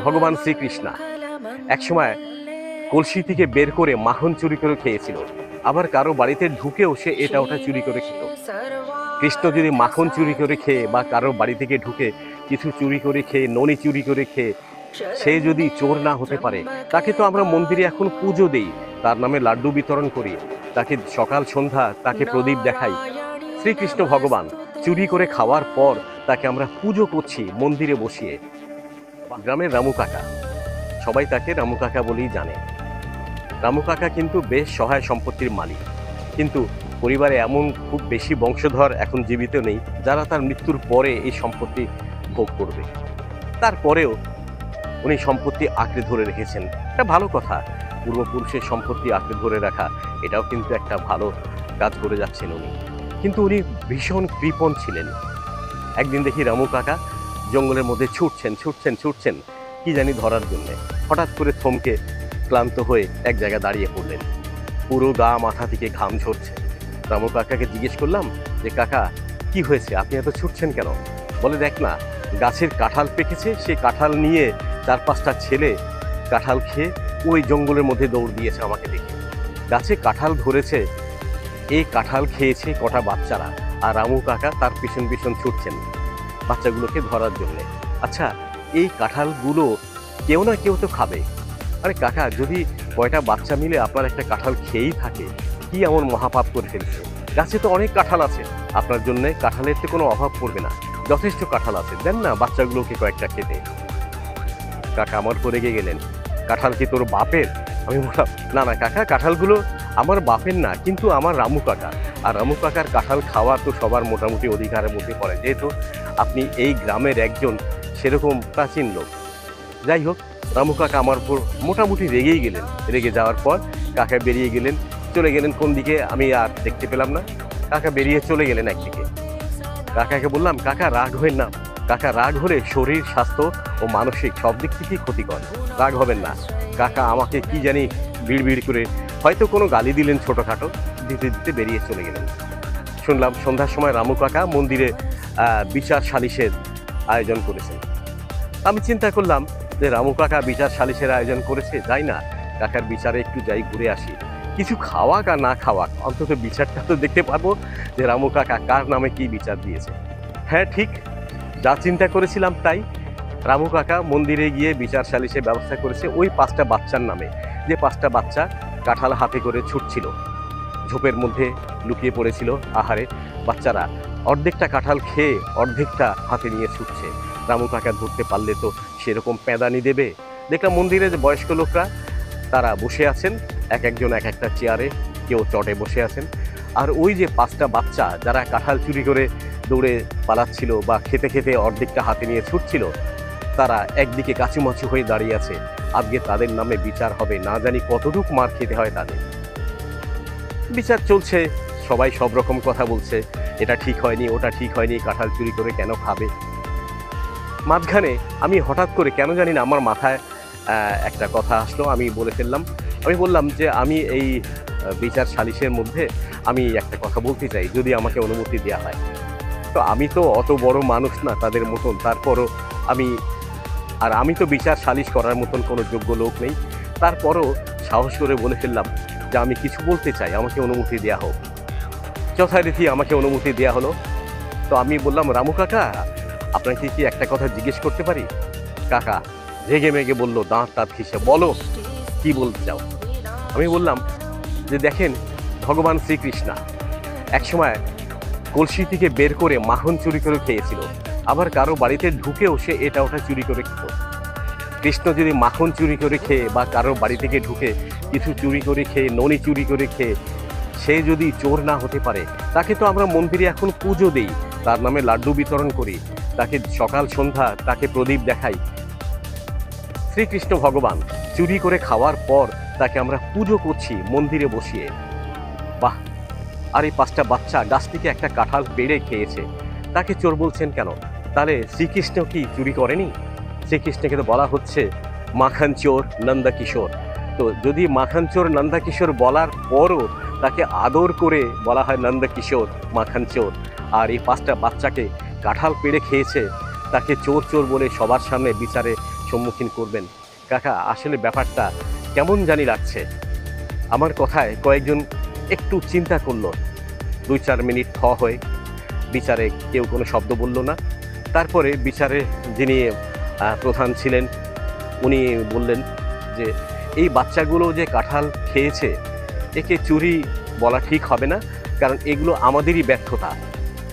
ভগবান শ্রীকৃষ্ণ একসময় কলসি থেকে বের করে মাখন চুরি করে খেয়েছিল, আবার কারো বাড়িতে ঢুকেও সে এটা ওটা চুরি করে খেত। কৃষ্ণ যদি মাখন চুরি করে খেয়ে বা কারো বাড়ি থেকে ঢুকে কিছু চুরি করে খেয়ে, ননি চুরি করে খেয়ে সে যদি চোর না হতে পারে, তাকে তো আমরা মন্দিরে এখন পুজো দেই, তার নামে লাড্ডু বিতরণ করি, তাকে সকাল সন্ধ্যা তাকে প্রদীপ দেখাই। শ্রীকৃষ্ণ ভগবান চুরি করে খাওয়ার পর তাকে আমরা পুজো করছি মন্দিরে বসিয়ে। গ্রামের রামু কাকা, সবাই তাকে রামু কাকা বলেই জানে। রামু কাকা কিন্তু বেশ সহায় সম্পত্তির মালিক, কিন্তু পরিবারে এমন খুব বেশি বংশধর এখন জীবিত নেই যারা তার মৃত্যুর পরে এই সম্পত্তি ভোগ করবে। তারপরেও উনি সম্পত্তি আঁকড়ে ধরে রেখেছেন। এটা ভালো কথা, পূর্বপুরুষের সম্পত্তি আঁকড়ে ধরে রাখা এটাও কিন্তু একটা ভালো কাজ করে যাচ্ছেন উনি। কিন্তু উনি ভীষণ কৃপণ ছিলেন। একদিন দেখি রামু কাকা জঙ্গলের মধ্যে ছুটছেন কি জানি ধরার জন্যে। হঠাৎ করে থমকে ক্লান্ত হয়ে এক জায়গায় দাঁড়িয়ে পড়লেন, পুরো গা মাথা থেকে ঘাম ঝরছে। রামু কাকাকে জিজ্ঞেস করলাম যে কাকা কি হয়েছে, আপনি এত ছুটছেন কেন? বলে দেখ না, গাছের কাঁঠাল পেকেছে, সে কাঁঠাল নিয়ে 4-5টা ছেলে কাঁঠাল খেয়ে ওই জঙ্গলের মধ্যে দৌড় দিয়েছে আমাকে দেখে। গাছে কাঁঠাল ধরেছে, এই কাঁঠাল খেয়েছে কটা বাচ্চারা, আর রামু কাকা তার পিছন পিছন ছুটছেন বাচ্চাগুলোকে ধরার জন্যে। আচ্ছা, এই কাঁঠালগুলো কেউ না কেউ তো খাবে। আরে কাকা, যদি কয়টা বাচ্চা মিলে আপনার একটা কাঁঠাল খেয়েই থাকে, কি এমন মহাপাপ করে ফেলছে? গাছে তো অনেক কাঁঠাল আছে, আপনার জন্য কাঁঠালের তো কোনো অভাব পড়বে না, যথেষ্ট কাঁঠাল আছে, দেন না বাচ্চাগুলোকে কয়েকটা খেতে। কাকা আমার পরে রেগে গেলেন, কাঁঠাল কি তোর বাপের? আমি বললাম না না কাকা, কাঁঠালগুলো আমার বাপের না, কিন্তু আমার রামু কাকা, আর রামু কাকার কাঁঠাল খাওয়া তো সবার মোটামুটি অধিকারের মধ্যে পড়ে, যেহেতু আপনি এই গ্রামের একজন সেরকম প্রাচীন লোক। যাই হোক, রামু কাকা আমার উপর মোটামুটি রেগেই গেলেন। রেগে যাওয়ার পর কাকা বেরিয়ে গেলেন, চলে গেলেন কোন দিকে আমি আর দেখতে পেলাম না। কাকা বেরিয়ে চলে গেলেন একদিকে। কাকাকে বললাম কাকা রাগ হবেন না, কাকা রাগ হলে শরীর, স্বাস্থ্য ও মানসিক সব দিক থেকেই ক্ষতিকর, রাগ হবেন না। কাকা আমাকে কি জানি বিড়বিড় করে হয়তো কোনো গালি দিলেন ছোটোখাটো, দিতে দিতে বেরিয়ে চলে গেলেন। শুনলাম সন্ধ্যার সময় রামু কাকা মন্দিরে বিচার সালিশের আয়োজন করেছেন। আমি চিন্তা করলাম যে রামু কাকা বিচার সালিশের আয়োজন করেছে, যাই না কাকার বিচারে একটু যাই, ঘুরে আসি, কিছু খাওয়াক আর না খাওয়াক, অন্তত বিচারটা তো দেখতে পারবো যে রামু কাকা কার নামে কি বিচার দিয়েছে। হ্যাঁ, ঠিক যা চিন্তা করেছিলাম তাই। রামু কাকা মন্দিরে গিয়ে বিচার সালিশের ব্যবস্থা করেছে ওই 5টা বাচ্চার নামে, যে 5টা বাচ্চা কাঁঠাল হাতে করে ছুটছিল, ঝোপের মধ্যে লুকিয়ে পড়েছিল। আহারে, বাচ্চারা অর্ধেকটা কাঁঠাল খেয়ে অর্ধেকটা হাতে নিয়ে ছুটছে। রামু কাকা ধরতে পারলে তো সেরকম প্যাদানি দেবে। দেখলাম মন্দিরে যে বয়স্ক লোকরা তারা বসে আছেন, একজন এক একটা চেয়ারে, কেউ চটে বসে আছেন। আর ওই যে 5টা বাচ্চা যারা কাঁঠাল চুরি করে দৌড়ে পালাচ্ছিল বা খেতে খেতে অর্ধেকটা হাতে নিয়ে ছুটছিল, তারা একদিকে কাচুমাচু হয়ে দাঁড়িয়ে আছে। আজকে তাদের নামে বিচার হবে, না জানি কতটুকু মার খেতে হয় তাদের। বিচার চলছে, সবাই সব রকম কথা বলছে, এটা ঠিক হয়নি, ওটা ঠিক হয়নি, কাঁঠাল চুরি করে কেন খাবে। মাঝখানে আমি হঠাৎ করে কেন জানি না আমার মাথায় একটা কথা আসলো, আমি বলে ফেললাম। আমি বললাম যে আমি এই বিচার সালিশের মধ্যে আমি একটা কথা বলতে চাই, যদি আমাকে অনুমতি দেওয়া হয়। তো আমি তো অত বড় মানুষ না তাদের মতন, তারপরও আমি তো বিচার সালিশ করার মতন কোনো যোগ্য লোক নেই, তারপরও সাহস করে বলে ফেললাম যে আমি কিছু বলতে চাই, আমাকে অনুমতি দেওয়া হোক। যথারীতি আমাকে অনুমতি দেওয়া হলো। তো আমি বললাম রামু কাকা, আপনাকে কি একটা কথা জিজ্ঞেস করতে পারি? কাকা রেগে মেগে বললো, দাঁত খিসে, বলো কি বলতে চাও। আমি বললাম যে দেখেন, ভগবান শ্রীকৃষ্ণ একসময় কলসি থেকে বের করে মাখন চুরি করে খেয়েছিল, আবার কারো বাড়িতে ঢুকেও সে এটা ওটা চুরি করে খেত। কৃষ্ণ যদি মাখন চুরি করে খেয়ে বা কারো বাড়ি থেকে ঢুকে কিছু চুরি করে খেয়ে, ননি চুরি করে খেয়ে সে যদি চোর না হতে পারে, তাকে তো আমরা মন্দিরে এখন পুজো দেই, তার নামে লাড্ডু বিতরণ করি, তাকে সকাল সন্ধ্যা তাকে প্রদীপ দেখাই। শ্রীকৃষ্ণ ভগবান চুরি করে খাওয়ার পর তাকে আমরা পুজো করছি মন্দিরে বসিয়ে। বাহ! আর এই 5টা বাচ্চা গাছ থেকে একটা কাঁঠাল পেড়ে খেয়েছে, তাকে চোর বলছেন কেন? তাহলে শ্রীকৃষ্ণ কি চুরি করেনি? শ্রীকৃষ্ণকে তো বলা হচ্ছে মাখন চোর নন্দকিশোর। তো যদি মাখন চোর নন্দকিশোর বলার পরও তাকে আদর করে বলা হয় নন্দকিশোর, মাখন চোর, আর এই 5টা বাচ্চাকে কাঁঠাল পেড়ে খেয়েছে, তাকে চোর চোর বলে সবার সামনে বিচারে সম্মুখীন করবেন। কাকা আসলে ব্যাপারটা কেমন জানি লাগছে। আমার কথায় কয়েকজন একটু চিন্তা করলো, 2-4 মিনিট হয়ে বিচারে কেউ কোনো শব্দ বলল না। তারপরে বিচারে যিনি প্রধান ছিলেন উনি বললেন যে এই বাচ্চাগুলো যে কাঁঠাল খেয়েছে একে চুরি বলা ঠিক হবে না, কারণ এগুলো আমাদেরই ব্যর্থতা।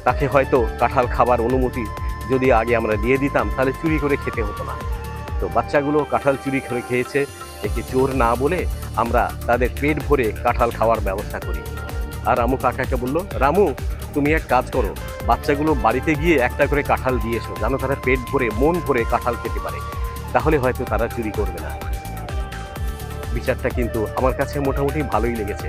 তাকে হয়তো কাঁঠাল খাবার অনুমতি যদি আগে আমরা দিয়ে দিতাম তাহলে চুরি করে খেতে হতো না। তো বাচ্চাগুলো কাঁঠাল চুরি করে খেয়েছে, একে চোর না বলে আমরা তাদের পেট ভরে কাঁঠাল খাওয়ার ব্যবস্থা করি। আর রামু কাকাকে বলল, রামু তুমি এক কাজ করো, বাচ্চাগুলো বাড়িতে গিয়ে একটা করে কাঁঠাল দিয়ে এসো, যেন তারা পেট ভরে মন ভরে কাঁঠাল খেতে পারে, তাহলে হয়তো তারা চুরি করবে না। বিচারটা কিন্তু আমার কাছে মোটামুটি ভালোই লেগেছে।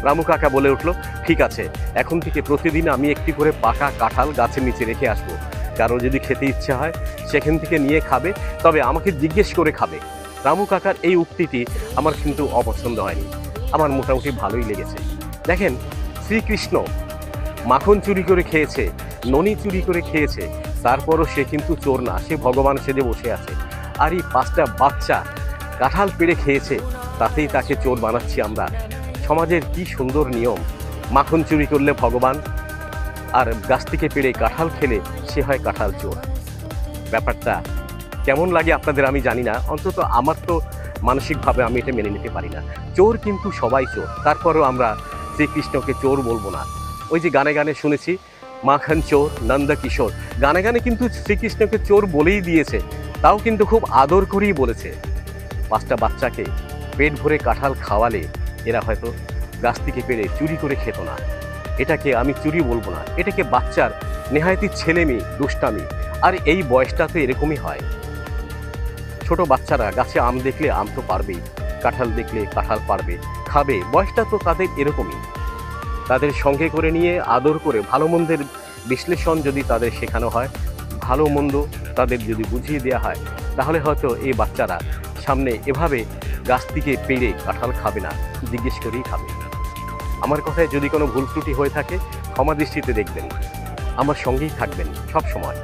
রামু কাকা বলে উঠলো, ঠিক আছে, এখন থেকে প্রতিদিন আমি একটি করে পাকা কাঁঠাল গাছের নিচে রেখে আসবো। কারো যদি খেতে ইচ্ছে হয় সেখান থেকে নিয়ে খাবে, তবে আমাকে জিজ্ঞেস করে খাবে। রামু কাকার এই উক্তিটি আমার কিন্তু অপছন্দ হয়নি, আমার মোটামুটি ভালোই লেগেছে। দেখেন, শ্রীকৃষ্ণ মাখন চুরি করে খেয়েছে, ননি চুরি করে খেয়েছে, তারপরও সে কিন্তু চোর না, সে ভগবান সেজে বসে আছে। আর এই 5টা বাচ্চা কাঁঠাল পেড়ে খেয়েছে, তাতেই তাকে চোর বানাচ্ছি আমরা। সমাজের কি সুন্দর নিয়ম, মাখন চুরি করলে ভগবান, আর গাছ থেকে পেড়ে কাঁঠাল খেলে সে হয় কাঁঠাল চোর। ব্যাপারটা কেমন লাগে আপনাদের আমি জানি না, অন্তত আমার তো মানসিকভাবে আমি এটা মেনে নিতে পারি না। চোর কিন্তু সবাই চোর, তারপরেও আমরা শ্রীকৃষ্ণকে চোর বলবো না। ওই যে গানে গানে শুনেছি, মাখন চোর নন্দ কিশোর, গানে গানে কিন্তু শ্রীকৃষ্ণকে চোর বলেই দিয়েছে, তাও কিন্তু খুব আদর করেই বলেছে। 5টা বাচ্চাকে পেট ভরে কাঁঠাল খাওয়ালে এরা হয়তো গাছ থেকে পেড়ে চুরি করে খেত না। এটাকে আমি চুরি বলবো না, এটাকে বাচ্চার নেহায়তি ছেলেমি, দুষ্টামি। আর এই বয়সটা তো এরকমই হয়। ছোট বাচ্চারা গাছে আম দেখলে আম তো পারবেই, কাঁঠাল দেখলে কাঁঠাল পারবে, খাবে, বয়সটা তো তাদের এরকমই। তাদের সঙ্গে করে নিয়ে আদর করে ভালো মন্দের বিশ্লেষণ যদি তাদের শেখানো হয়, ভালো মন্দ তাদের যদি বুঝিয়ে দেওয়া হয়, তাহলে হয়তো এই বাচ্চারা সামনে এভাবে গাছ থেকে পেড়ে কাঁঠাল খাবে না, জিজ্ঞেস করেই খাবে। আমার কথায় যদি কোনো ভুল ত্রুটি হয়ে থাকে ক্ষমা দৃষ্টিতে দেখবেন, আমার সঙ্গেই থাকবেন সব সময়।